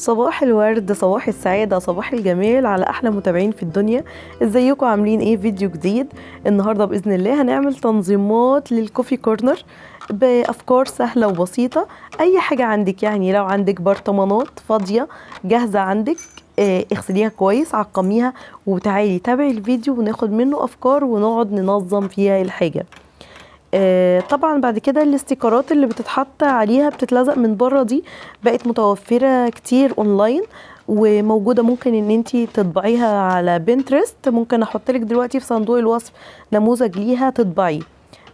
صباح الورد، صباح السعادة، صباح الجمال على أحلى متابعين في الدنيا. ازيكم؟ عاملين ايه؟ فيديو جديد النهاردة بإذن الله. هنعمل تنظيمات للكوفي كورنر بأفكار سهلة وبسيطة. أي حاجة عندك، يعني لو عندك برطمانات فاضية جاهزة عندك، اغسليها كويس، عقميها، وتعالي تابعي الفيديو وناخد منه أفكار ونقعد ننظم فيها الحاجة. طبعا بعد كده الاستيكرات اللي بتتحط عليها بتتلزق من بره دي بقت متوفرة كتير اونلاين وموجودة، ممكن ان انتي تطبعيها على بنترست. ممكن احط لك دلوقتي في صندوق الوصف نموذج ليها تطبعيه.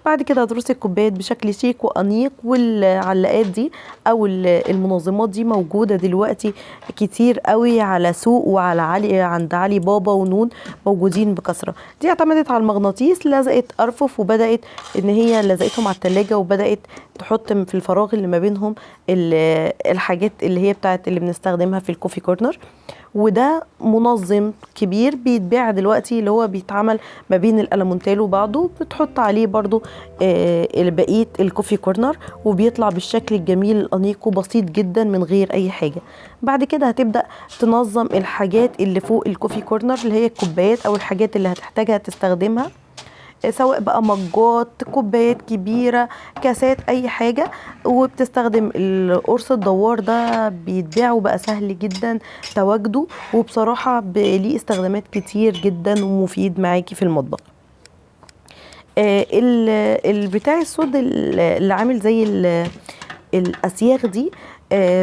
بعد كده هترصي الكوبايات بشكل شيك وانيق، والعلاقات دي او المنظمات دي موجوده دلوقتي كتير قوي على سوق وعلى عند علي بابا ونون، موجودين بكثره. دي اعتمدت على المغناطيس، لزقت ارفف وبدات ان هي لزقتهم على التلاجة، وبدات تحط في الفراغ اللي ما بينهم الحاجات اللي هي بتاعت اللي بنستخدمها في الكوفي كورنر. وده منظم كبير بيتباع دلوقتي، اللي هو بيتعمل ما بين الألمونتال وبعضه، بتحط عليه برضو بقية الكوفي كورنر، وبيطلع بالشكل الجميل الأنيق وبسيط جدا من غير أي حاجة. بعد كده هتبدأ تنظم الحاجات اللي فوق الكوفي كورنر، اللي هي الكوبايات أو الحاجات اللي هتحتاجها تستخدمها، سواء بقى مجات، كوبايات كبيرة، كاسات، أي حاجة. وبتستخدم القرص الدوار ده، بيتباع وبقى سهل جدا تواجده، وبصراحة ليه استخدامات كتير جدا ومفيد معاكي في المطبخ. البتاع السود اللي عامل زي الأسياخ دي،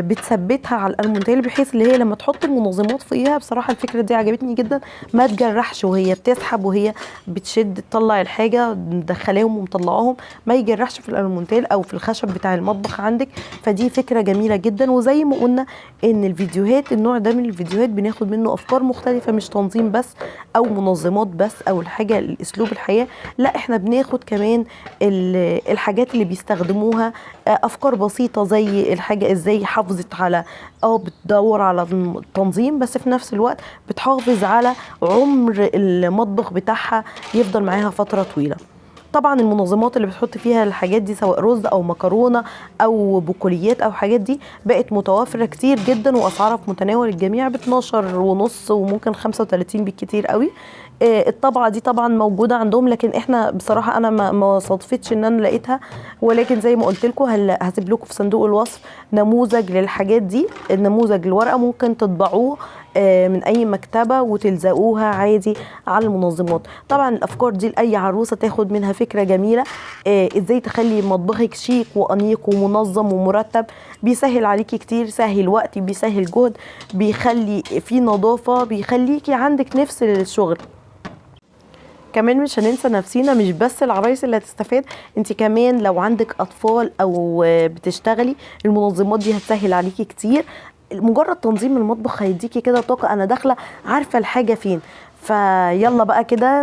بتثبتها على الألمونتال، بحيث اللي هي لما تحط المنظمات فيها، بصراحة الفكرة دي عجبتني جدا، ما تجرحش وهي بتسحب وهي بتشد تطلع الحاجة، مدخلاهم ومطلعاهم، ما يجرحش في الألمونتال أو في الخشب بتاع المطبخ عندك. فدي فكرة جميلة جدا. وزي ما قلنا إن الفيديوهات، النوع ده من الفيديوهات بناخد منه أفكار مختلفة، مش تنظيم بس أو منظمات بس أو الحاجة الأسلوب الحياة، لا احنا بناخد كمان الحاجات اللي بيستخدموها، أفكار بسيطة زي الحاجة ازاي حافظت على بتدور على التنظيم، بس في نفس الوقت بتحافظ على عمر المطبخ بتاعها، يفضل معاها فترة طويلة. طبعا المنظمات اللي بتحط فيها الحاجات دي، سواء رز او مكرونه او بقوليات او حاجات دي، بقت متوفره كتير جدا، واسعارها في متناول الجميع، ب 12 ونص وممكن 35 بالكتير قوي. الطبعه دي طبعا موجوده عندهم، لكن احنا بصراحه انا ما صادفتش ان انا لقيتها، ولكن زي ما قلت لكم هسيب لكم في صندوق الوصف نموذج للحاجات دي. النموذج الورقه ممكن تطبعوه من اي مكتبه وتلزقوها عادي على المنظمات. طبعا الافكار دي لاي عروسه تاخد منها فكره جميله، ازاي تخلي مطبخك شيك وانيق ومنظم ومرتب. بيسهل عليكي كتير، سهل وقت، بيسهل جهد، بيخلي في نظافه، بيخليكي عندك نفس للشغل. كمان مش هننسى نفسينا، مش بس العرايس اللي هتستفاد، انت كمان لو عندك اطفال او بتشتغلي، المنظمات دي هتسهل عليكي كتير. مجرد تنظيم المطبخ هيديكي كده طاقه، انا داخله عارفه الحاجه فين. فيلا بقى كده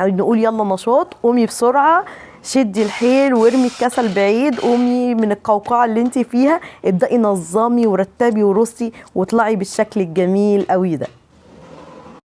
نقول يلا نشاط، قومي بسرعه، شدي الحيل وارمي الكسل بعيد، قومي من القوقعه اللي انت فيها، ابدأي نظمي ورتبي ورصي واطلعي بالشكل الجميل قوي ده.